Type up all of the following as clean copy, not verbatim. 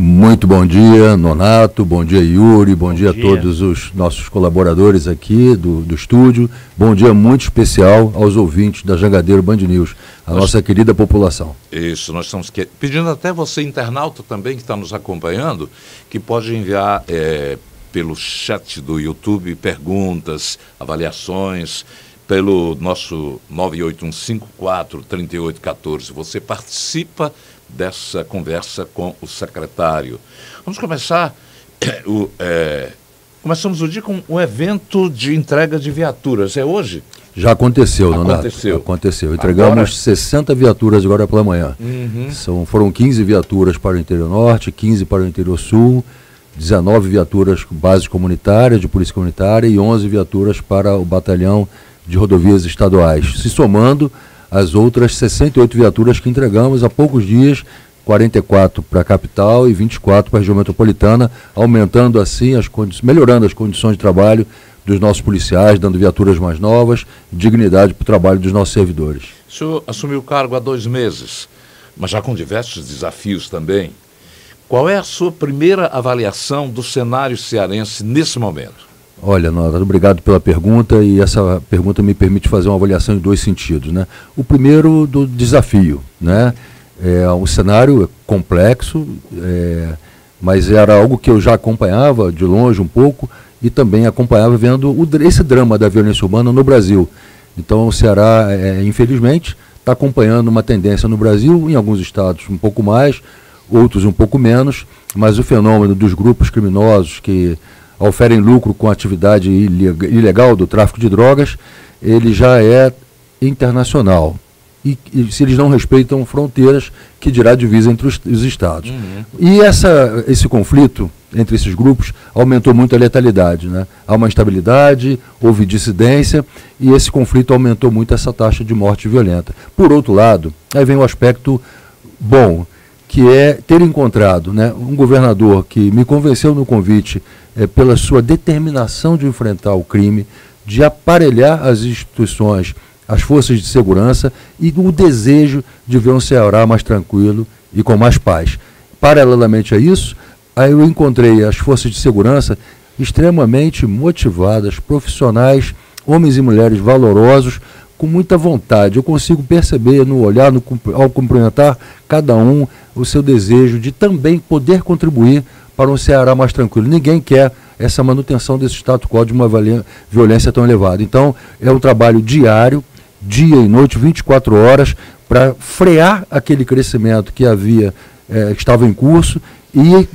Muito bom dia, Nonato, bom dia, Yuri, bom dia a todos os nossos colaboradores aqui do estúdio. Bom dia muito especial aos ouvintes da Jangadeiro Band News, nossa querida população. Isso, nós estamos pedindo até você, internauta também, que está nos acompanhando, que pode enviar pelo chat do YouTube perguntas, avaliações, pelo nosso 981543814. Você participa dessa conversa com o secretário. Vamos começar, começamos o dia com um evento de entrega de viaturas. É hoje? Já aconteceu, Nonato. Aconteceu. Entregamos agora 60 viaturas agora pela manhã. Foram 15 viaturas para o interior norte, 15 para o interior sul, 19 viaturas base comunitária, de polícia comunitária e 11 viaturas para o batalhão de rodovias estaduais, se somando as outras 68 viaturas que entregamos há poucos dias, 44 para a capital e 24 para a região metropolitana, aumentando assim, melhorando as condições de trabalho dos nossos policiais, dando viaturas mais novas, dignidade para o trabalho dos nossos servidores. O senhor assumiu o cargo há 2 meses, mas já com diversos desafios também. Qual é a sua primeira avaliação do cenário cearense nesse momento? Olha, Nonato, obrigado pela pergunta, e essa pergunta me permite fazer uma avaliação em 2 sentidos, né? O primeiro, do desafio, né? Um cenário complexo, mas era algo que eu já acompanhava de longe um pouco e também acompanhava vendo esse drama da violência urbana no Brasil. Então o Ceará, infelizmente, está acompanhando uma tendência no Brasil, em alguns estados um pouco mais, outros um pouco menos, mas o fenômeno dos grupos criminosos que oferem lucro com a atividade ilegal do tráfico de drogas, ele já é internacional. E se eles não respeitam fronteiras, que dirá divisa entre os estados. E esse conflito entre esses grupos aumentou muito a letalidade, né? Há uma instabilidade, houve dissidência, e esse conflito aumentou muito essa taxa de morte violenta. Por outro lado, aí vem o aspecto bom, que é ter encontrado, né, um governador que me convenceu no convite pela sua determinação de enfrentar o crime, de aparelhar as instituições, as forças de segurança e o desejo de ver um Ceará mais tranquilo e com mais paz. Paralelamente a isso, aí eu encontrei as forças de segurança extremamente motivadas, profissionais, homens e mulheres valorosos, com muita vontade. Eu consigo perceber no olhar, ao cumprimentar cada um, o seu desejo de também poder contribuir para um Ceará mais tranquilo. Ninguém quer essa manutenção desse status quo de uma violência tão elevada. Então, é um trabalho diário, dia e noite, 24 horas, para frear aquele crescimento que estava em curso e,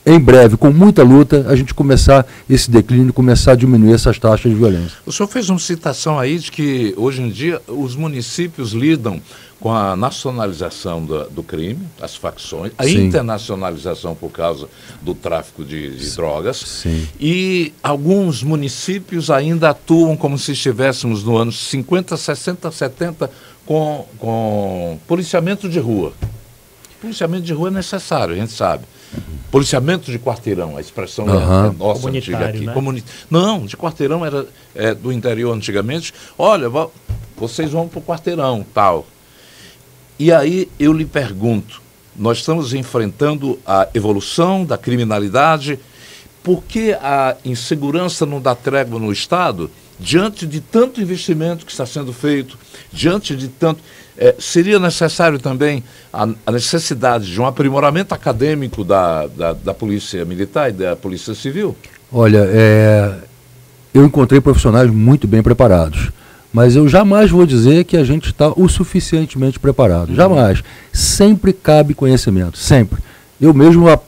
em breve, com muita luta, a gente começar esse declínio, começar a diminuir essas taxas de violência. O senhor fez uma citação aí de que, hoje em dia, os municípios lidam com a nacionalização do crime, as facções, a internacionalização por causa do tráfico de drogas. Sim. E alguns municípios ainda atuam como se estivéssemos no ano 50, 60, 70 com policiamento de rua. Policiamento de rua é necessário, a gente sabe. Policiamento de quarteirão, a expressão é nossa antiga aqui. Né? Não, de quarteirão era do interior antigamente. Olha, vocês vão para o quarteirão, tal. E aí eu lhe pergunto, nós estamos enfrentando a evolução da criminalidade, por que a insegurança não dá trégua no Estado, diante de tanto investimento que está sendo feito, diante de tanto... seria necessário também a necessidade de um aprimoramento acadêmico da Polícia Militar e da Polícia Civil? Olha, eu encontrei profissionais muito bem preparados, mas eu jamais vou dizer que a gente está o suficientemente preparado. Jamais. Sempre cabe conhecimento, sempre. Eu mesmo há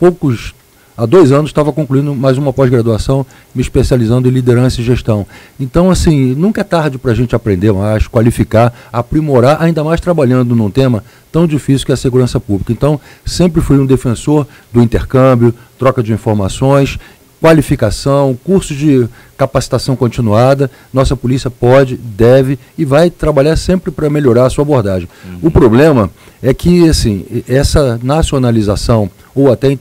2 anos estava concluindo mais uma pós-graduação, me especializando em liderança e gestão. Então, assim, nunca é tarde para a gente aprender mais, qualificar, aprimorar, ainda mais trabalhando num tema tão difícil que é a segurança pública. Então, sempre fui um defensor do intercâmbio, troca de informações, qualificação, curso de capacitação continuada. Nossa polícia pode, deve e vai trabalhar sempre para melhorar a sua abordagem. O problema é que, assim, essa nacionalização ou até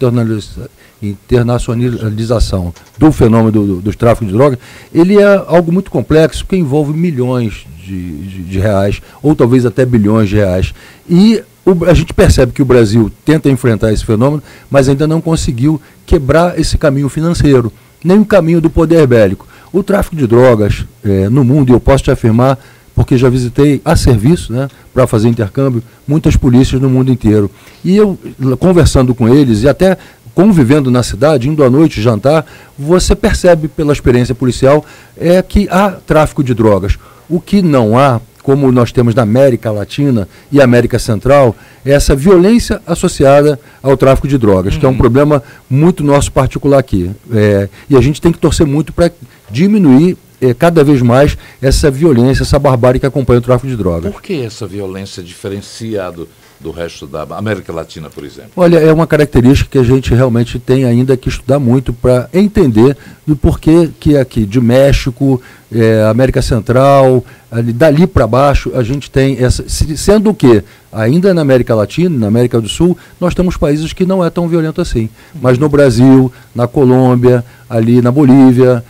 internacionalização do fenômeno dos tráficos de drogas, ele é algo muito complexo, que envolve milhões de reais, ou talvez até bilhões de reais. E a gente percebe que o Brasil tenta enfrentar esse fenômeno, mas ainda não conseguiu quebrar esse caminho financeiro, nem o caminho do poder bélico. O tráfico de drogas no mundo, e eu posso te afirmar, porque já visitei a serviço, né, para fazer intercâmbio, muitas polícias no mundo inteiro. E eu, conversando com eles e até convivendo na cidade, indo à noite jantar, você percebe pela experiência policial que há tráfico de drogas. O que não há, como nós temos na América Latina e América Central, é essa violência associada ao tráfico de drogas, que é um problema muito nosso particular aqui. E a gente tem que torcer muito para diminuir cada vez mais essa violência, essa barbárie que acompanha o tráfico de drogas. Por que essa violência diferenciada do resto da América Latina, por exemplo? Olha, é uma característica que a gente realmente tem ainda que estudar muito para entender do porquê que aqui de México, América Central, dali para baixo, a gente tem essa... Sendo que, ainda na América Latina, na América do Sul, nós temos países que não é tão violento assim. Mas no Brasil, na Colômbia, ali na Bolívia,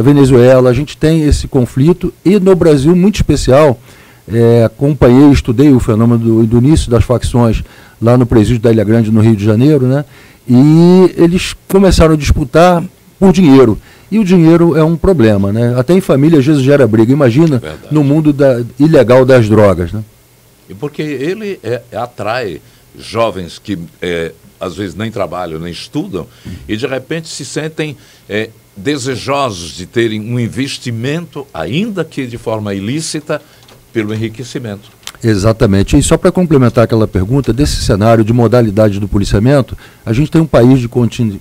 Venezuela, a gente tem esse conflito, e no Brasil, muito especial, acompanhei, estudei o fenômeno do início das facções lá no presídio da Ilha Grande, no Rio de Janeiro, né? E eles começaram a disputar por dinheiro. E o dinheiro é um problema, né? Até em família às vezes gera briga. Imagina no mundo ilegal das drogas, né? E porque ele atrai jovens que às vezes nem trabalham, nem estudam, e de repente se sentem desejosos de terem um investimento, ainda que de forma ilícita, pelo enriquecimento. Exatamente. E só para complementar aquela pergunta, desse cenário de modalidade do policiamento, a gente tem um país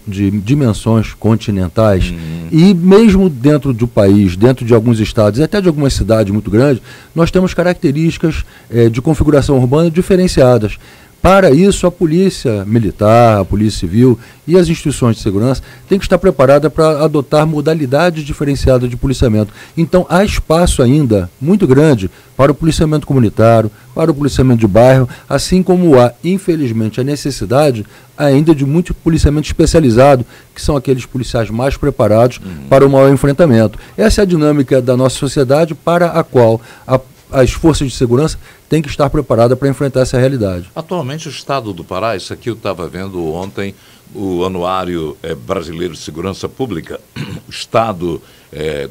de dimensões continentais, e mesmo dentro do país, dentro de alguns estados, e até de algumas cidades muito grandes, nós temos características de configuração urbana diferenciadas. Para isso, a polícia militar, a polícia civil e as instituições de segurança têm que estar preparadas para adotar modalidades diferenciadas de policiamento. Então, há espaço ainda muito grande para o policiamento comunitário, para o policiamento de bairro, assim como há, infelizmente, a necessidade ainda de muito policiamento especializado, que são aqueles policiais mais preparados para o maior enfrentamento. Essa é a dinâmica da nossa sociedade, para a qual as forças de segurança têm que estar preparadas para enfrentar essa realidade. Atualmente o estado do Pará, isso aqui eu estava vendo ontem, o Anuário Brasileiro de Segurança Pública, o estado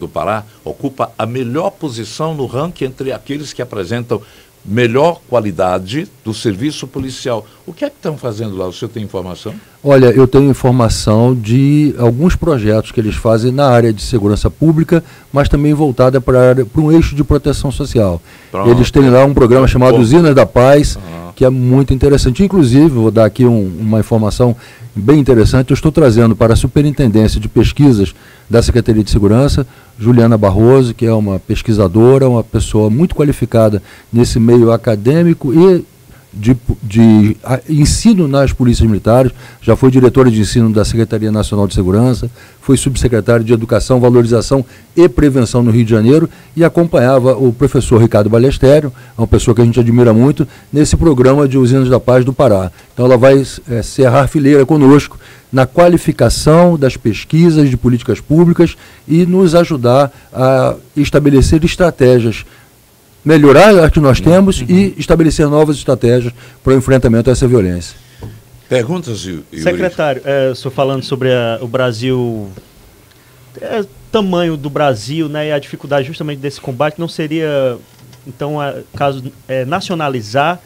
do Pará ocupa a melhor posição no ranking entre aqueles que apresentam melhor qualidade do serviço policial. O que é que estão fazendo lá? O senhor tem informação? Olha, eu tenho informação de alguns projetos que eles fazem na área de segurança pública, mas também voltada para um eixo de proteção social. Pronto. Eles têm lá um programa chamado Usinas da Paz, que é muito interessante. Inclusive, vou dar aqui uma informação bem interessante. Eu estou trazendo para a Superintendência de Pesquisas da Secretaria de Segurança, Juliana Barroso, que é uma pesquisadora, uma pessoa muito qualificada nesse meio acadêmico e de ensino nas polícias militares, já foi diretora de ensino da Secretaria Nacional de Segurança, foi subsecretária de Educação, Valorização e Prevenção no Rio de Janeiro, e acompanhava o professor Ricardo Balestério, uma pessoa que a gente admira muito, nesse programa de Usinas da Paz do Pará. Então ela vai cerrar fileira conosco na qualificação das pesquisas de políticas públicas e nos ajudar a estabelecer estratégias, melhorar as que nós temos e estabelecer novas estratégias para o enfrentamento a essa violência. Perguntas, Yuri? Secretário, o senhor falando sobre o Brasil, tamanho do Brasil, né, e a dificuldade justamente desse combate, não seria, então, caso nacionalizar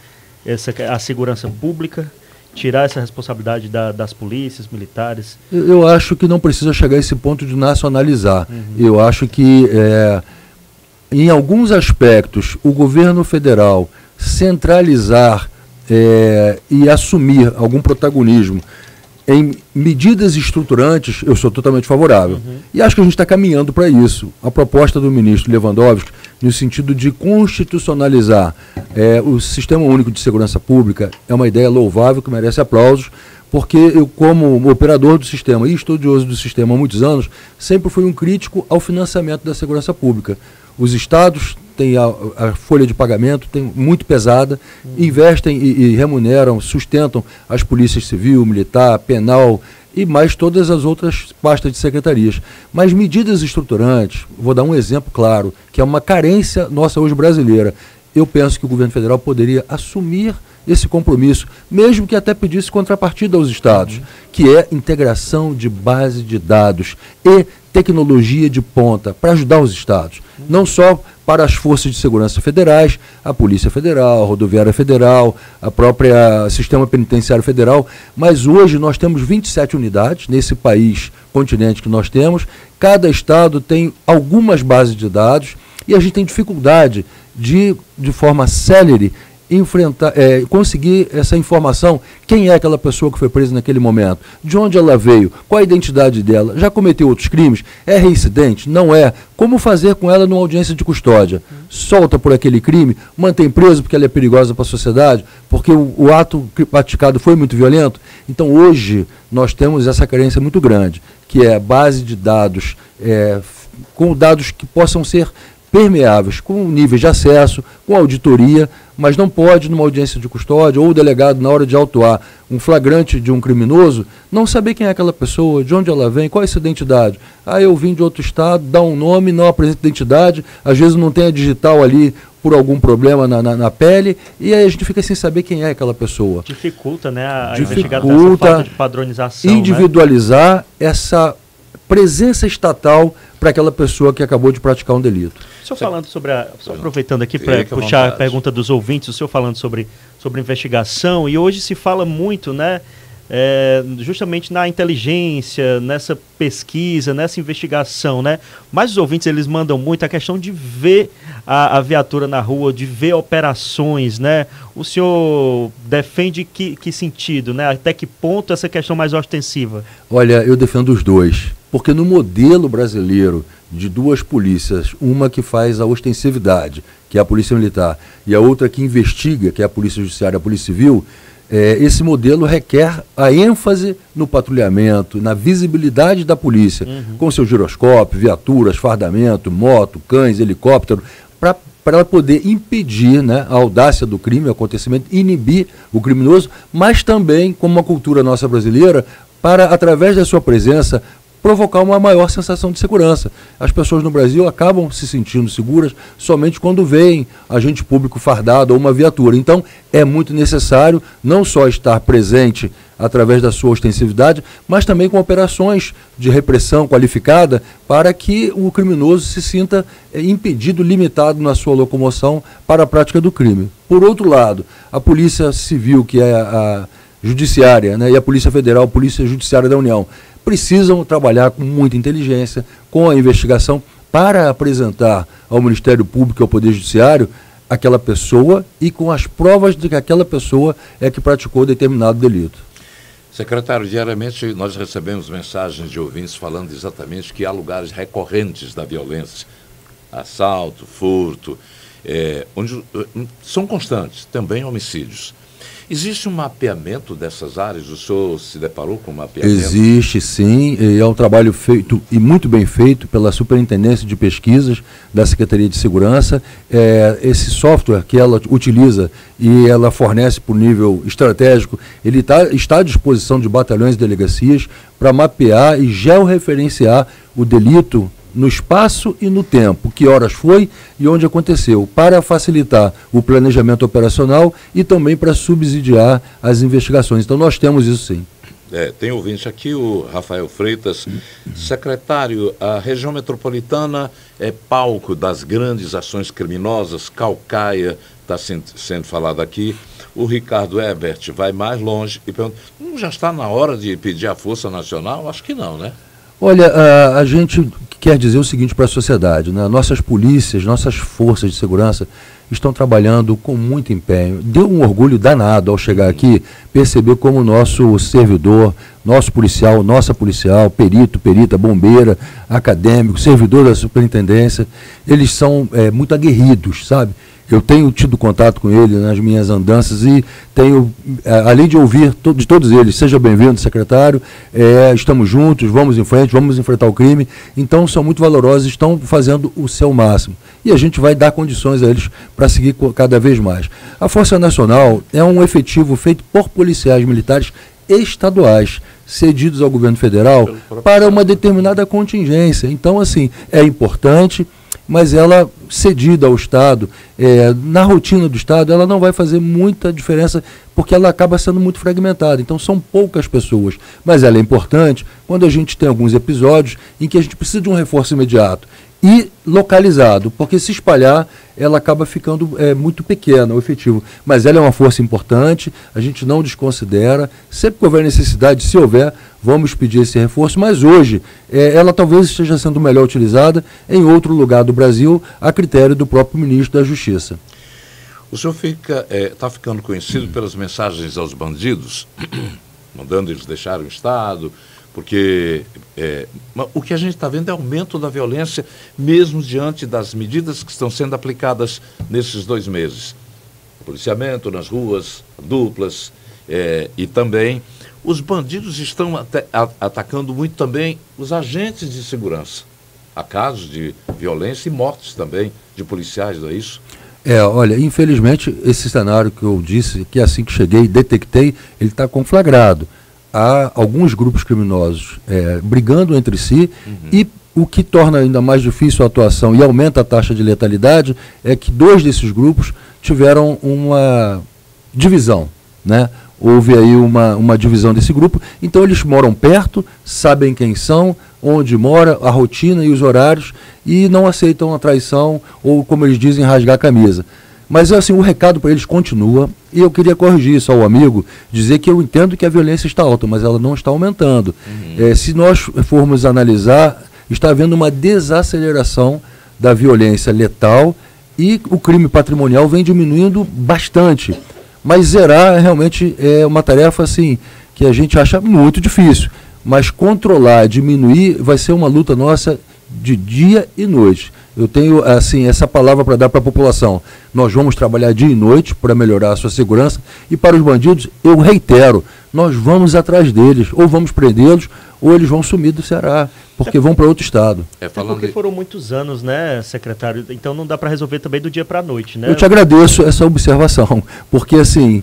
a segurança pública, tirar essa responsabilidade das polícias militares? Eu acho que não precisa chegar a esse ponto de nacionalizar. Eu acho que em alguns aspectos, o governo federal centralizar e assumir algum protagonismo em medidas estruturantes, eu sou totalmente favorável. E acho que a gente está caminhando para isso. A proposta do ministro Lewandowski, no sentido de constitucionalizar o Sistema Único de Segurança Pública, é uma ideia louvável, que merece aplausos, porque eu, como operador do sistema e estudioso do sistema há muitos anos, sempre fui um crítico ao financiamento da segurança pública. Os estados têm a folha de pagamento muito pesada, investem e remuneram, sustentam as polícias civil, militar, penal e mais todas as outras pastas de secretarias. Mas medidas estruturantes, vou dar um exemplo claro, que é uma carência nossa hoje brasileira. Eu penso que o governo federal poderia assumir esse compromisso, mesmo que até pedisse contrapartida aos estados, que é integração de base de dados e tecnologia de ponta para ajudar os estados, não só para as forças de segurança federais, a Polícia Federal, a Rodoviária Federal, a própria Sistema Penitenciário Federal, mas hoje nós temos 27 unidades nesse país, continente que nós temos, cada estado tem algumas bases de dados e a gente tem dificuldade de forma célere, conseguir essa informação, quem é aquela pessoa que foi presa naquele momento, de onde ela veio, qual a identidade dela, já cometeu outros crimes, é reincidente, não é, como fazer com ela numa audiência de custódia, solta por aquele crime, mantém preso porque ela é perigosa para a sociedade, porque o ato praticado foi muito violento. Então hoje nós temos essa carência muito grande, que é base de dados, com dados que possam ser permeáveis, com níveis de acesso, com auditoria, mas não pode, numa audiência de custódia, ou o delegado, na hora de autuar um flagrante de um criminoso, não saber quem é aquela pessoa, de onde ela vem, qual é essa identidade. Ah, eu vim de outro estado, dá um nome, não apresenta identidade, às vezes não tem a digital ali por algum problema na pele, e aí a gente fica sem saber quem é aquela pessoa. Dificulta, né, a investigação, essa falta de padronização. Individualizar, né, essa presença estatal para aquela pessoa que acabou de praticar um delito. O senhor falando sobre só aproveitando aqui para puxar a pergunta dos ouvintes, o senhor falando sobre investigação, e hoje se fala muito, né, justamente na inteligência, nessa pesquisa, nessa investigação, né, mas os ouvintes, eles mandam muito a questão de ver a viatura na rua, de ver operações, né, o senhor defende que sentido, né, até que ponto essa questão mais ostensiva? Olha, eu defendo os dois, porque no modelo brasileiro de duas polícias, uma que faz a ostensividade, que é a Polícia Militar, e a outra que investiga, que é a Polícia Judiciária, a Polícia Civil, esse modelo requer a ênfase no patrulhamento, na visibilidade da polícia, com seu giroscópio, viaturas, fardamento, moto, cães, helicóptero, para ela poder impedir, né, a audácia do crime, o acontecimento, inibir o criminoso, mas também, como uma cultura nossa brasileira, para, através da sua presença, provocar uma maior sensação de segurança. As pessoas no Brasil acabam se sentindo seguras somente quando veem agente público fardado ou uma viatura. Então, é muito necessário não só estar presente através da sua ostensividade, mas também com operações de repressão qualificada para que o criminoso se sinta impedido, limitado na sua locomoção para a prática do crime. Por outro lado, a Polícia Civil, que é a Judiciária, né, e a Polícia Federal, a Polícia Judiciária da União, precisam trabalhar com muita inteligência, com a investigação, para apresentar ao Ministério Público e ao Poder Judiciário aquela pessoa e com as provas de que aquela pessoa é que praticou determinado delito. Secretário, diariamente nós recebemos mensagens de ouvintes falando exatamente que há lugares recorrentes da violência, assalto, furto, onde são constantes, também homicídios. Existe um mapeamento dessas áreas? O senhor se deparou com um mapeamento? Existe, sim. É um trabalho feito e muito bem feito pela Superintendência de Pesquisas da Secretaria de Segurança. Esse software que ela utiliza e ela fornece por nível estratégico, ele está à disposição de batalhões e delegacias para mapear e georreferenciar o delito no espaço e no tempo, que horas foi e onde aconteceu, para facilitar o planejamento operacional e também para subsidiar as investigações. Então nós temos isso sim. Tem ouvinte aqui, o Rafael Freitas. Secretário, a região metropolitana é palco das grandes ações criminosas, calcaia, está sendo falado aqui. O Ricardo Ebert vai mais longe e pergunta, já está na hora de pedir a Força Nacional? Acho que não, né? Olha, a gente quer dizer o seguinte para a sociedade, né? Nossas polícias, nossas forças de segurança estão trabalhando com muito empenho. Deu um orgulho danado ao chegar aqui, perceber como o nosso servidor, nosso policial, nossa policial, perito, perita, bombeira, acadêmico, servidor da superintendência, eles são muito aguerridos, sabe? Eu tenho tido contato com ele nas minhas andanças e tenho, além de ouvir de todos eles, seja bem-vindo, secretário, estamos juntos, vamos em frente, vamos enfrentar o crime. Então, são muito valorosos, estão fazendo o seu máximo. E a gente vai dar condições a eles para seguir cada vez mais. A Força Nacional é um efetivo feito por policiais militares estaduais, cedidos ao governo federal para uma determinada contingência. Então, assim, é importante, mas ela cedida ao Estado, na rotina do Estado, ela não vai fazer muita diferença, porque ela acaba sendo muito fragmentada. Então, são poucas pessoas, mas ela é importante quando a gente tem alguns episódios em que a gente precisa de um reforço imediato e localizado, porque se espalhar, ela acaba ficando muito pequena, o efetivo. Mas ela é uma força importante, a gente não desconsidera. Sempre que houver necessidade, se houver, vamos pedir esse reforço, mas hoje ela talvez esteja sendo melhor utilizada em outro lugar do Brasil, a critério do próprio ministro da Justiça. O senhor está ficando conhecido pelas mensagens aos bandidos, mandando eles deixarem o Estado, porque o que a gente está vendo é aumento da violência, mesmo diante das medidas que estão sendo aplicadas nesses 2 meses. Policiamento nas ruas, duplas, e também os bandidos estão atacando muito também os agentes de segurança. Há casos de violência e mortes também de policiais, não é isso? Olha, infelizmente, esse cenário que eu disse, que assim que cheguei, detectei, ele está conflagrado. Há alguns grupos criminosos brigando entre si, e o que torna ainda mais difícil a atuação e aumenta a taxa de letalidade é que 2 desses grupos tiveram uma divisão, né? Houve aí uma divisão desse grupo, então eles moram perto, sabem quem são, onde mora, a rotina e os horários, e não aceitam a traição ou, como eles dizem, rasgar a camisa. Mas assim, o recado para eles continua, e eu queria corrigir isso ao amigo, dizer que eu entendo que a violência está alta, mas ela não está aumentando. Se nós formos analisar, está havendo uma desaceleração da violência letal, e o crime patrimonial vem diminuindo bastante. Mas zerar realmente é uma tarefa assim, que a gente acha muito difícil. Mas controlar, diminuir, vai ser uma luta nossa de dia e noite. Eu tenho assim essa palavra para dar para a população. Nós vamos trabalhar dia e noite para melhorar a sua segurança, e para os bandidos, eu reitero, nós vamos atrás deles, ou vamos prendê-los, ou eles vão sumir do Ceará, porque vão para outro estado. Porque foram muitos anos, né, secretário? Então não dá para resolver também do dia para a noite, né? Eu te agradeço essa observação, porque assim,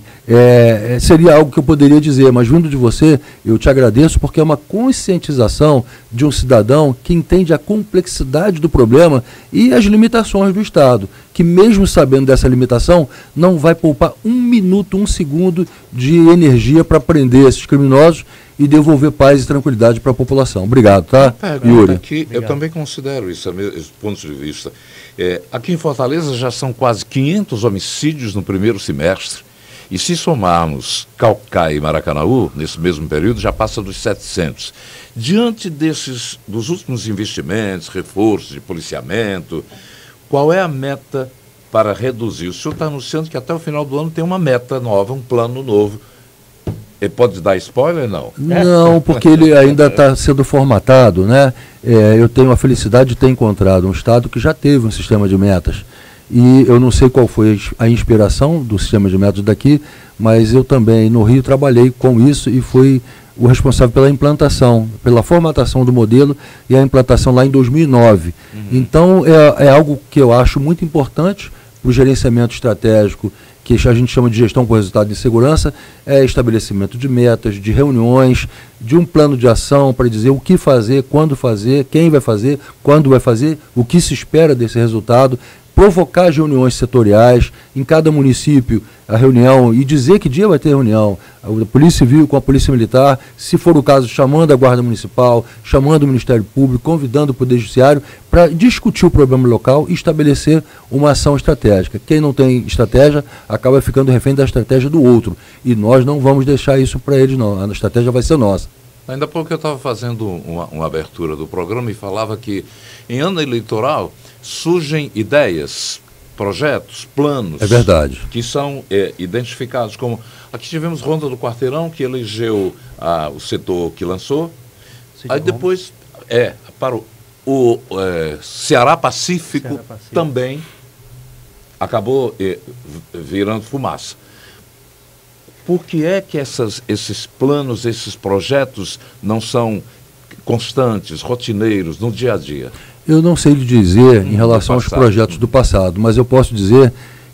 seria algo que eu poderia dizer, mas vindo de você, eu te agradeço, porque é uma conscientização de um cidadão que entende a complexidade do problema e as limitações do Estado, que mesmo sabendo dessa limitação, não vai poupar 1 minuto, 1 segundo de energia para prender esses criminosos e devolver paz e tranquilidade para a população. Obrigado, tá, Yuri? Aqui, eu também considero isso, esse ponto de vista. Aqui em Fortaleza já são quase 500 homicídios no primeiro semestre, e se somarmos Caucaia e Maracanaú, nesse mesmo período, já passa dos 700. Diante dos últimos investimentos, reforços de policiamento, qual é a meta para reduzir? O senhor está anunciando que até o final do ano tem uma meta nova, um plano novo. Ele pode dar spoiler, não? Não, porque ele ainda está sendo formatado, né? Eu tenho a felicidade de ter encontrado um Estado que já teve um sistema de metas. E eu não sei qual foi a inspiração do sistema de metas daqui, mas eu também, no Rio, trabalhei com isso e fui o responsável pela implantação, pela formatação do modelo e a implantação lá em 2009. Então, é algo que eu acho muito importante para o gerenciamento estratégico, que a gente chama de gestão com resultado de segurança, estabelecimento de metas, de reuniões, de um plano de ação para dizer o que fazer, quando fazer, quem vai fazer, quando vai fazer, o que se espera desse resultado, provocar reuniões setoriais, em cada município a reunião, e dizer que dia vai ter reunião, a Polícia Civil com a Polícia Militar, se for o caso, chamando a Guarda Municipal, chamando o Ministério Público, convidando o Poder Judiciário, para discutir o problema local e estabelecer uma ação estratégica. Quem não tem estratégia acaba ficando refém da estratégia do outro, e nós não vamos deixar isso para eles não, a estratégia vai ser nossa. Ainda há pouco eu estava fazendo uma abertura do programa e falava que em ano eleitoral surgem ideias, projetos, planos. É verdade. Que são identificados como... Aqui tivemos Ronda do Quarteirão, que elegeu o setor que lançou. Aí depois, para o Ceará Pacífico também acabou virando fumaça. Por que é que esses planos, esses projetos não são constantes, rotineiros, no dia a dia? Eu não sei lhe dizer em relação aos projetos do passado, mas eu posso dizer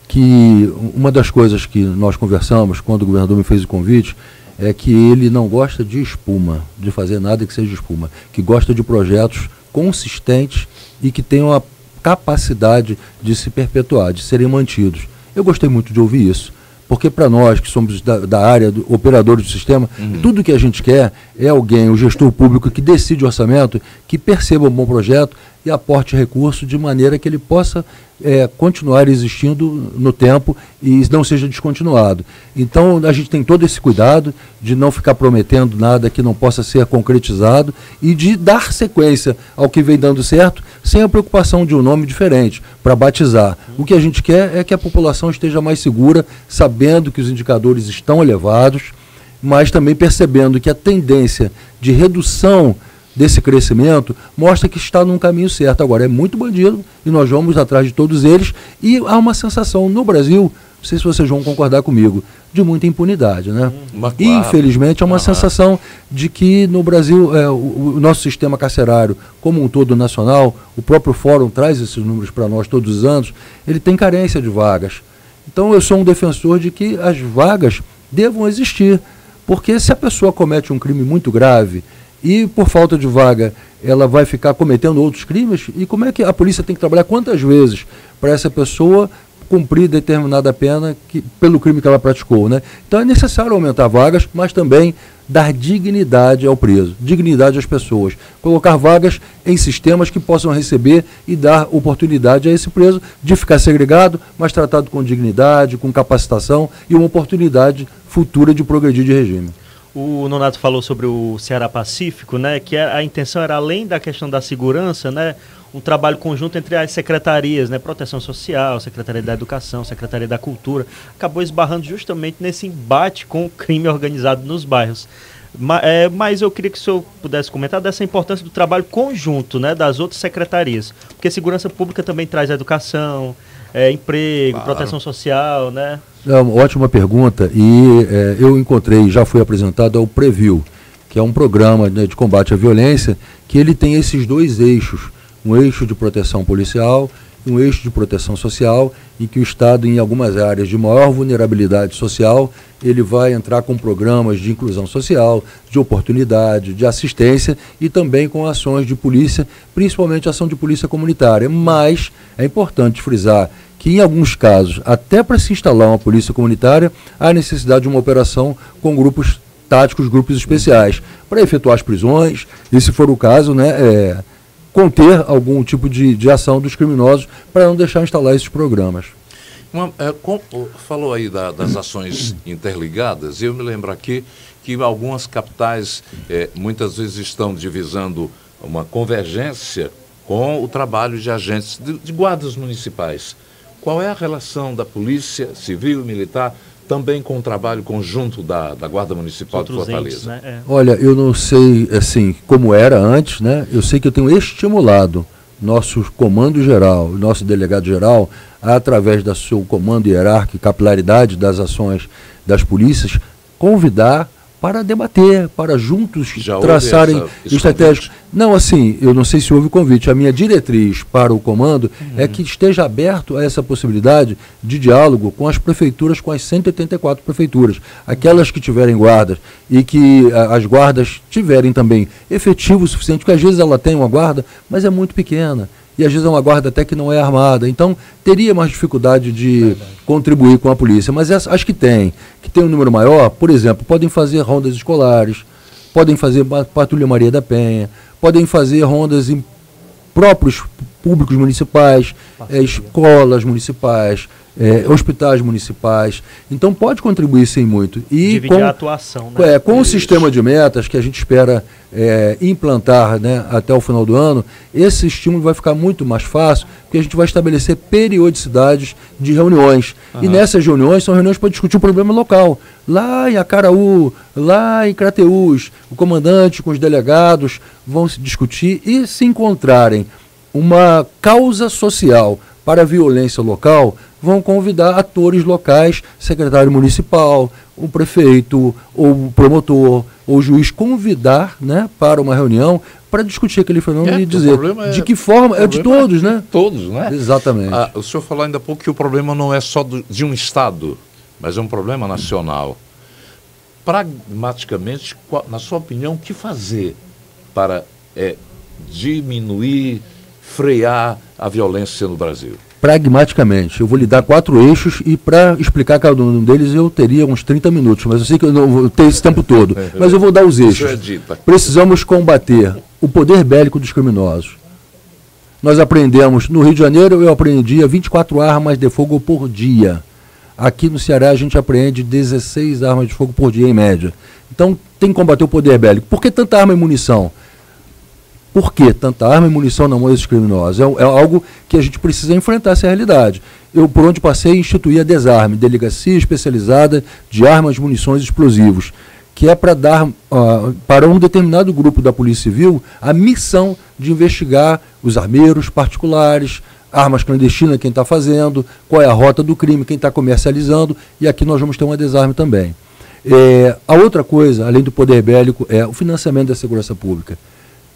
que uma das coisas que nós conversamos quando o governador me fez o convite é que ele não gosta de espuma, de fazer nada que seja espuma, que gosta de projetos consistentes e que tenham a capacidade de se perpetuar, de serem mantidos. Eu gostei muito de ouvir isso, porque para nós que somos da área do operadores do sistema, tudo que a gente quer é alguém, o gestor público que decide o orçamento, que perceba um bom projeto e aporte recurso de maneira que ele possa continuar existindo no tempo e não seja descontinuado. Então a gente tem todo esse cuidado de não ficar prometendo nada que não possa ser concretizado e de dar sequência ao que vem dando certo sem a preocupação de um nome diferente para batizar. O que a gente quer é que a população esteja mais segura, sabendo que os indicadores estão elevados, mas também percebendo que a tendência de redução desse crescimento mostra que está num caminho certo. Agora, é muito bandido e nós vamos atrás de todos eles e há uma sensação no Brasil, não sei se vocês vão concordar comigo, de muita impunidade, né? Claro. Infelizmente, é uma sensação de que no Brasil o nosso sistema carcerário como um todo nacional, o próprio Fórum traz esses números para nós todos os anos, ele tem carência de vagas. Então eu sou um defensor de que as vagas devam existir, porque se a pessoa comete um crime muito grave e por falta de vaga ela vai ficar cometendo outros crimes, e como é que a polícia tem que trabalhar quantas vezes para essa pessoa cumprir determinada pena pelo crime que ela praticou, né? Então é necessário aumentar vagas, mas também dar dignidade ao preso, dignidade às pessoas, colocar vagas em sistemas que possam receber e dar oportunidade a esse preso de ficar segregado, mas tratado com dignidade, com capacitação e uma oportunidade futura de progredir de regime. O Nonato falou sobre o Ceará Pacífico, né, que a intenção era, além da questão da segurança, né, um trabalho conjunto entre as secretarias, né, Proteção Social, Secretaria da Educação, Secretaria da Cultura, acabou esbarrando justamente nesse embate com o crime organizado nos bairros. Mas eu queria que o senhor pudesse comentar dessa importância do trabalho conjunto, né, das outras secretarias, porque segurança pública também traz educação, emprego, claro, proteção social, né? É uma ótima pergunta e eu encontrei, já foi apresentado ao Previl, que é um programa, né, de combate à violência, que ele tem esses dois eixos, um eixo de proteção policial e um eixo de proteção social, e que o Estado, em algumas áreas de maior vulnerabilidade social, ele vai entrar com programas de inclusão social, de oportunidade, de assistência e também com ações de polícia, principalmente ação de polícia comunitária. Mas é importante frisar que em alguns casos, até para se instalar uma polícia comunitária, há necessidade de uma operação com grupos táticos, grupos especiais, para efetuar as prisões e, se for o caso, né, conter algum tipo de ação dos criminosos para não deixar instalar esses programas. Falou aí das ações interligadas, e eu me lembro aqui que algumas capitais muitas vezes estão divisando uma convergência com o trabalho de agentes de guardas municipais. Qual é a relação da Polícia Civil e Militar também com o trabalho conjunto da Guarda Municipal de Fortaleza? Entes, né? Olha, eu não sei assim como era antes, né? Eu sei que eu tenho estimulado nosso comando geral, nosso delegado geral, através do seu comando hierárquico e capilaridade das ações das polícias, convidar para debater, para juntos traçarem estratégias. Não, assim, eu não sei se houve convite. A minha diretriz para o comando é que esteja aberto a essa possibilidade de diálogo com as prefeituras, com as 184 prefeituras. Aquelas que tiverem guardas e que as guardas tiverem também efetivo suficiente, porque às vezes ela tem uma guarda, mas é muito pequena. E às vezes é uma guarda até que não é armada. Então, teria mais dificuldade de contribuir com a polícia. Mas as que tem um número maior, por exemplo, podem fazer rondas escolares, podem fazer patrulha Maria da Penha, podem fazer rondas em próprios públicos municipais, escolas municipais, hospitais municipais. Então, pode contribuir sim muito. E dividir a atuação, né? Com o sistema de metas que a gente espera implantar, né, até o final do ano, esse estímulo vai ficar muito mais fácil, porque a gente vai estabelecer periodicidades de reuniões. E nessas reuniões são reuniões para discutir o problema local. Lá em Acaraú, lá em Crateús, o comandante com os delegados vão se discutir e, se encontrarem uma causa social para a violência local, vão convidar atores locais, secretário municipal, o prefeito, ou o promotor, ou o juiz, convidar, né, para uma reunião para discutir aquele fenômeno e dizer de que forma, é de todos, né? Todos, né? Exatamente. O senhor falou ainda há pouco que o problema não é só de um Estado, mas é um problema nacional. pragmaticamente, na sua opinião, o que fazer para diminuir, frear a violência no Brasil? Pragmaticamente, eu vou lhe dar 4 eixos e para explicar cada um deles eu teria uns 30 minutos, mas eu sei que eu não vou ter esse tempo todo. Mas eu vou dar os eixos. Precisamos combater o poder bélico dos criminosos. Nós aprendemos, no Rio de Janeiro eu apreendia 24 armas de fogo por dia. Aqui no Ceará a gente apreende 16 armas de fogo por dia em média. Então tem que combater o poder bélico. Por que tanta arma e munição? Por que tanta arma e munição na mão desses criminosos? É algo que a gente precisa enfrentar essa realidade. Eu, por onde passei, instituí a Desarme, Delegacia Especializada de Armas, Munições e Explosivos, que é para dar para um determinado grupo da Polícia Civil a missão de investigar os armeiros particulares, armas clandestinas, quem está fazendo, qual é a rota do crime, quem está comercializando, e aqui nós vamos ter uma Desarme também. A outra coisa, além do poder bélico, é o financiamento da segurança pública.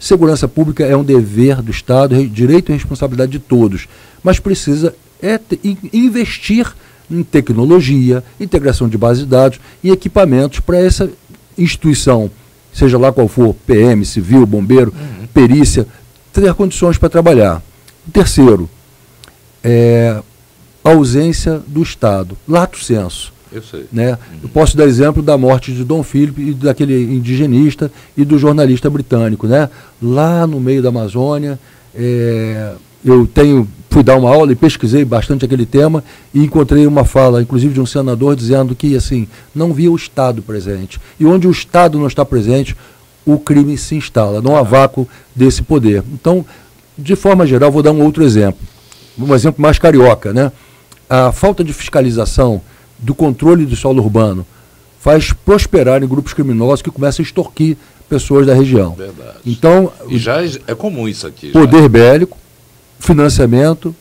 Segurança pública é um dever do Estado, direito e responsabilidade de todos, mas precisa investir em tecnologia, integração de base de dados e equipamentos para essa instituição, seja lá qual for, PM, civil, bombeiro, perícia, ter condições para trabalhar. Terceiro, a ausência do Estado, lato sensu. Eu sei. Né? Eu posso dar exemplo da morte de Dom Philip e daquele indigenista e do jornalista britânico. Né? Lá no meio da Amazônia, eu fui dar uma aula e pesquisei bastante aquele tema e encontrei uma fala, inclusive de um senador, dizendo que assim, não via o Estado presente. E onde o Estado não está presente, o crime se instala. Não há vácuo desse poder. Então, de forma geral, vou dar um outro exemplo. Um exemplo mais carioca. Né? A falta de fiscalização do controle do solo urbano faz prosperar em grupos criminosos que começam a extorquir pessoas da região. Verdade. Então, e já é comum isso aqui. Poder bélico, financiamento,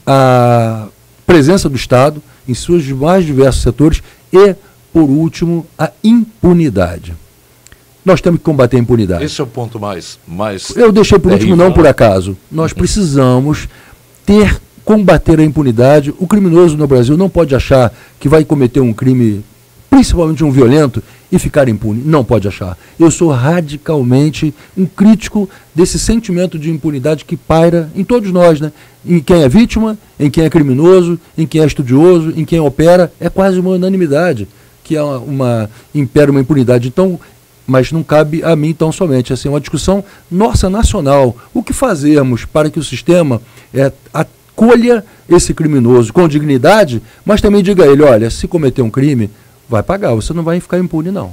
a presença do Estado em seus mais diversos setores e, por último, a impunidade. Nós temos que combater a impunidade. Esse é o ponto mais eu deixei por último, não por acaso. Nós precisamos combater a impunidade. O criminoso no Brasil não pode achar que vai cometer um crime, principalmente um violento, e ficar impune. Não pode achar. Eu sou radicalmente um crítico desse sentimento de impunidade que paira em todos nós, né? Em quem é vítima, em quem é criminoso, em quem é estudioso, em quem opera. É quase uma unanimidade que impera uma impunidade. Então, mas não cabe a mim tão somente. Assim, uma discussão nossa, nacional. O que fazermos para que o sistema acolha esse criminoso com dignidade, mas também diga a ele, olha, se cometer um crime, vai pagar, você não vai ficar impune, não.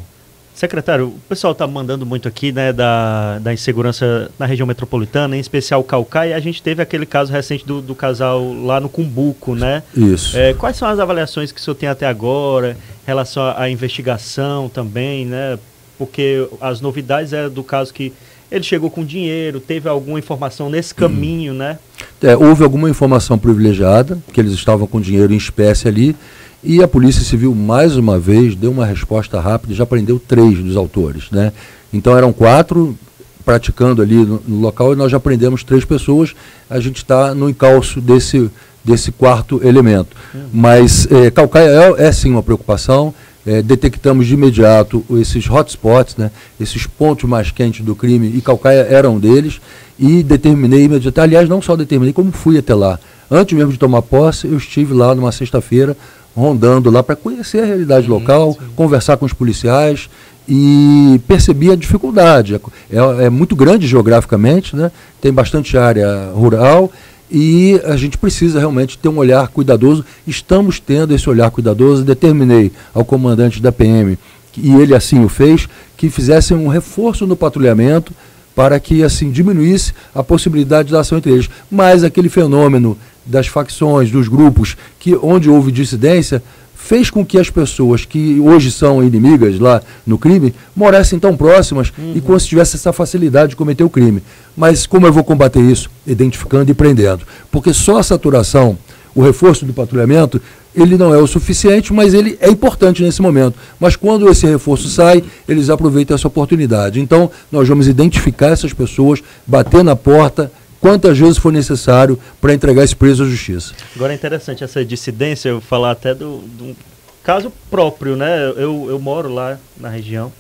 Secretário, o pessoal está mandando muito aqui, né, da insegurança na região metropolitana, em especial Caucaia, e a gente teve aquele caso recente do casal lá no Cumbuco, né? Isso. Quais são as avaliações que o senhor tem até agora, em relação à investigação também, né? Porque as novidades é do caso que ele chegou com dinheiro, teve alguma informação nesse caminho, né? Houve alguma informação privilegiada, que eles estavam com dinheiro em espécie ali, e a Polícia Civil, mais uma vez, deu uma resposta rápida e já prendeu 3 dos autores. Né? Então eram 4 praticando ali no local e nós já prendemos 3 pessoas, a gente está no encalço desse 4º elemento. Mas Caucaia é sim uma preocupação. Detectamos de imediato esses hotspots, né, esses pontos mais quentes do crime, e Caucaia era um deles, e determinei imediatamente, aliás, não só determinei, como fui até lá. Antes mesmo de tomar posse, eu estive lá numa sexta-feira, rondando lá para conhecer a realidade local, conversar com os policiais, e percebi a dificuldade. É muito grande geograficamente, né, tem bastante área rural, e a gente precisa realmente ter um olhar cuidadoso. Estamos tendo esse olhar cuidadoso. Determinei ao comandante da PM, e ele assim o fez, que fizessem um reforço no patrulhamento para que assim diminuísse a possibilidade da ação entre eles. Mas aquele fenômeno das facções, dos grupos, onde houve dissidência, fez com que as pessoas que hoje são inimigas lá no crime morassem tão próximas e como se tivesse essa facilidade de cometer o crime. Mas como eu vou combater isso? Identificando e prendendo. Porque só a saturação, o reforço do patrulhamento, ele não é o suficiente, mas ele é importante nesse momento. Mas quando esse reforço sai, eles aproveitam essa oportunidade. Então, nós vamos identificar essas pessoas, bater na porta, quantas vezes for necessário para entregar esse preso à justiça. Agora é interessante essa dissidência, eu vou falar até caso próprio, né? Eu moro lá na região.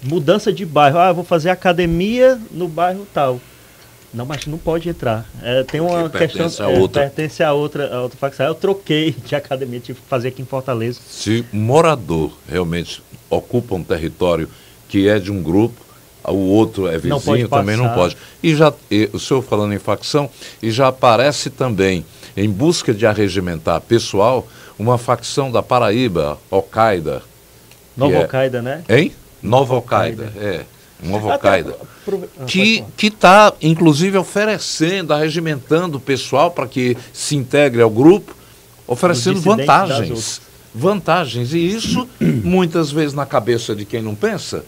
Mudança de bairro. Eu vou fazer academia no bairro tal. Não, mas não pode entrar. Tem uma questão... Pertence a outra facção. Eu troquei de academia, tive que fazer aqui em Fortaleza. Se morador realmente ocupa um território que é de um grupo, o outro é vizinho, também não pode. E o senhor falando em facção, e já aparece também, em busca de arregimentar pessoal, uma facção da Paraíba, Al-Qaeda. Nova Al-Qaeda, né? Hein? Nova Al-Qaeda, Nova Al-Qaeda. Que está, inclusive, oferecendo, arregimentando o pessoal para que se integre ao grupo, oferecendo vantagens. E isso, muitas vezes, na cabeça de quem não pensa,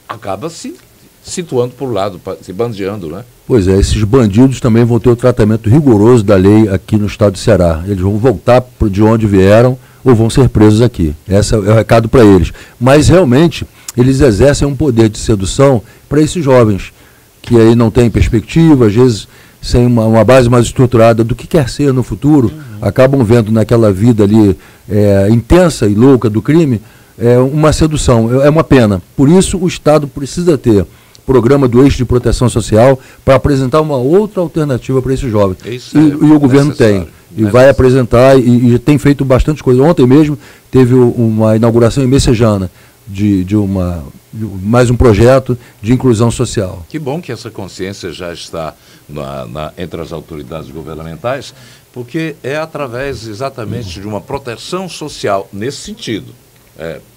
acaba se situando por lado, se bandeando, né? Pois é, esses bandidos também vão ter o tratamento rigoroso da lei aqui no estado de Ceará. Eles vão voltar de onde vieram ou vão ser presos aqui. Esse é o recado para eles. Mas, realmente, eles exercem um poder de sedução para esses jovens, que aí não têm perspectiva, às vezes sem uma base mais estruturada do que quer ser no futuro, acabam vendo naquela vida ali intensa e louca do crime, uma sedução, é uma pena. Por isso o Estado precisa ter programa do Eixo de Proteção Social para apresentar uma outra alternativa para esses jovens. E o governo tem, e vai apresentar, e tem feito bastante coisa. Ontem mesmo teve uma inauguração em Messejana, de mais um projeto de inclusão social. Que bom que essa consciência já está entre as autoridades governamentais, porque é através exatamente de uma proteção social nesse sentido,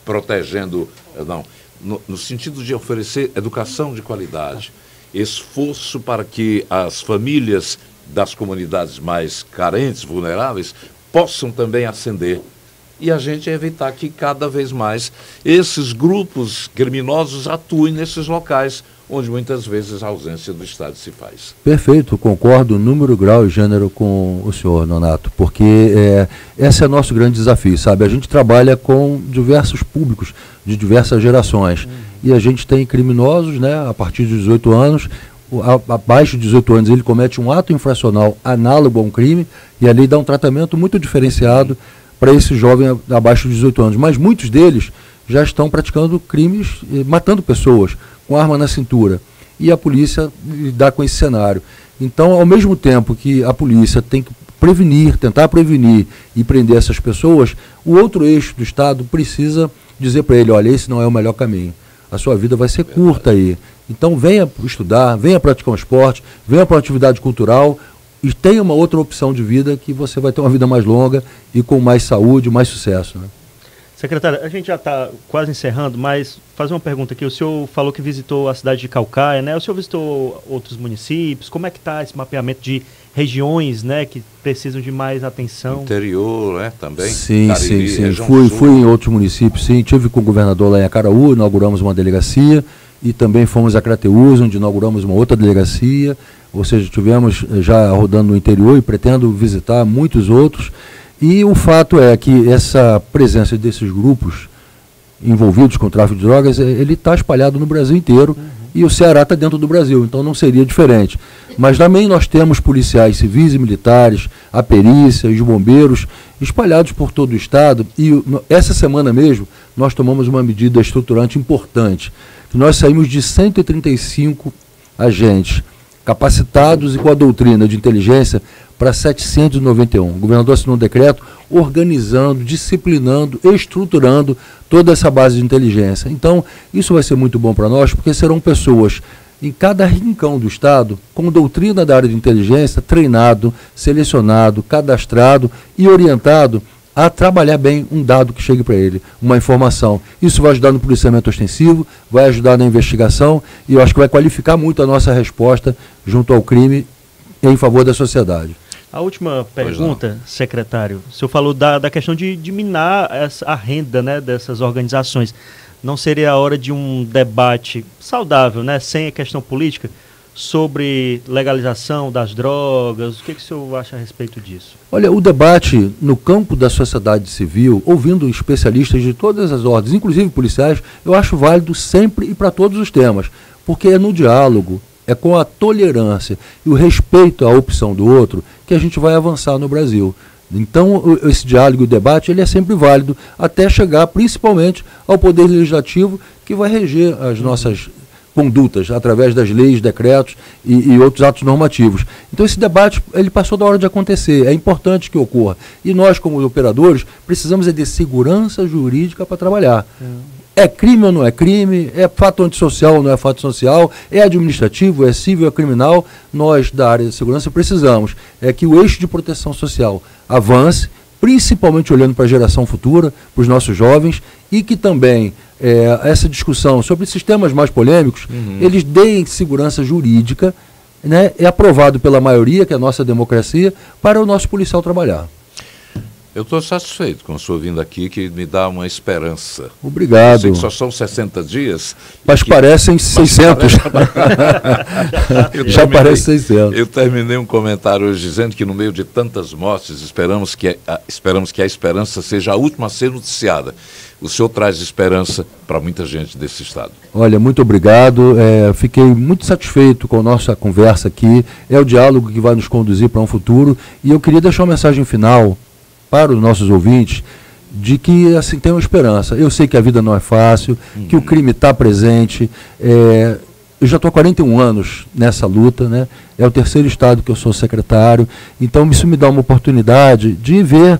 protegendo, no sentido de oferecer educação de qualidade, esforço para que as famílias das comunidades mais carentes, vulneráveis, possam também ascender. E a gente evitar que cada vez mais esses grupos criminosos atuem nesses locais onde muitas vezes a ausência do Estado se faz. Perfeito, concordo, número, grau e gênero com o senhor, Nonato, porque esse é o nosso grande desafio, sabe? A gente trabalha com diversos públicos, de diversas gerações, e a gente tem criminosos, né, a partir de 18 anos, abaixo de 18 anos ele comete um ato infracional análogo a um crime, e a lei dá um tratamento muito diferenciado para esse jovem abaixo de 18 anos, mas muitos deles já estão praticando crimes, matando pessoas, com arma na cintura, e a polícia lidar com esse cenário. Então, ao mesmo tempo que a polícia tem que tentar prevenir e prender essas pessoas, o outro eixo do Estado precisa dizer para ele, olha, esse não é o melhor caminho, a sua vida vai ser curta aí. Então, venha estudar, venha praticar um esporte, venha para uma atividade cultural, e tem uma outra opção de vida que você vai ter uma vida mais longa e com mais saúde, mais sucesso, né? Secretário, a gente já está quase encerrando, mas fazer uma pergunta aqui. O senhor falou que visitou a cidade de Caucaia, né? O senhor visitou outros municípios? Como é que está esse mapeamento de regiões, né, que precisam de mais atenção? Interior, né, também? Sim, Cariri, sim. Fui em outros municípios, sim. Tive com o governador lá em Acaraú, inauguramos uma delegacia, e também fomos a Crateús, onde inauguramos uma outra delegacia. Ou seja, estivemos já rodando no interior e pretendo visitar muitos outros. E o fato é que essa presença desses grupos envolvidos com o tráfico de drogas, ele está espalhado no Brasil inteiro, e o Ceará está dentro do Brasil, então não seria diferente. Mas também nós temos policiais civis e militares, a perícia, os bombeiros, espalhados por todo o estado, e essa semana mesmo nós tomamos uma medida estruturante importante. Nós saímos de 135 agentes capacitados e com a doutrina de inteligência para 791. O governador assinou um decreto organizando, disciplinando, estruturando toda essa base de inteligência. Então, isso vai ser muito bom para nós, porque serão pessoas em cada rincão do Estado, com doutrina da área de inteligência, treinado, selecionado, cadastrado e orientado a trabalhar bem um dado que chegue para ele, uma informação. Isso vai ajudar no policiamento ostensivo, vai ajudar na investigação, e eu acho que vai qualificar muito a nossa resposta junto ao crime em favor da sociedade. A última pergunta, secretário, o senhor falou da questão de minar a renda, né, dessas organizações. Não seria a hora de um debate saudável, né, sem a questão política, sobre legalização das drogas? O que o senhor acha a respeito disso? Olha, o debate no campo da sociedade civil, ouvindo especialistas de todas as ordens, inclusive policiais, eu acho válido sempre e para todos os temas, porque é no diálogo, é com a tolerância e o respeito à opção do outro que a gente vai avançar no Brasil. Então, esse diálogo e o debate ele é sempre válido, até chegar principalmente ao Poder Legislativo, que vai reger as nossas condutas através das leis, decretos e outros atos normativos. Então, esse debate ele passou da hora de acontecer, é importante que ocorra. E nós, como operadores, precisamos de segurança jurídica para trabalhar. É crime ou não é crime? É fato antissocial ou não é fato social? É administrativo, é civil, é criminal? Nós, da área de segurança, precisamos que o eixo de proteção social avance, principalmente olhando para a geração futura, para os nossos jovens, e que também essa discussão sobre sistemas mais polêmicos, eles deem segurança jurídica, né, é aprovado pela maioria, que é a nossa democracia, para o nosso policial trabalhar. Eu estou satisfeito com a sua vinda aqui, que me dá uma esperança. Obrigado. Eu sei que só são 60 dias. Mas parecem 600. Já parece 600. Eu terminei um comentário hoje dizendo que no meio de tantas mortes, esperamos que a esperança seja a última a ser noticiada. O senhor traz esperança para muita gente desse estado. Olha, muito obrigado. Fiquei muito satisfeito com a nossa conversa aqui. É o diálogo que vai nos conduzir para um futuro. E eu queria deixar uma mensagem final para os nossos ouvintes, de que assim, tem uma esperança. Eu sei que a vida não é fácil, que o crime está presente. Eu já estou há 41 anos nessa luta, né? É o terceiro estado que eu sou secretário, então isso me dá uma oportunidade de ver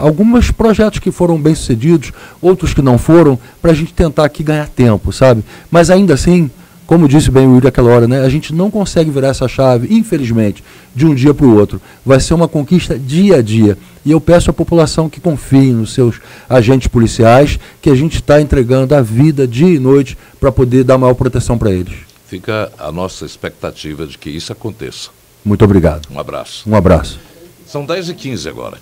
alguns projetos que foram bem-sucedidos, outros que não foram, para a gente tentar aqui ganhar tempo, sabe? Mas ainda assim, como disse bem o Yuri aquela hora, né, a gente não consegue virar essa chave, infelizmente, de um dia para o outro. Vai ser uma conquista dia a dia. E eu peço à população que confie nos seus agentes policiais, que a gente está entregando a vida dia e noite para poder dar maior proteção para eles. Fica a nossa expectativa de que isso aconteça. Muito obrigado. Um abraço. Um abraço. São 10h15 agora.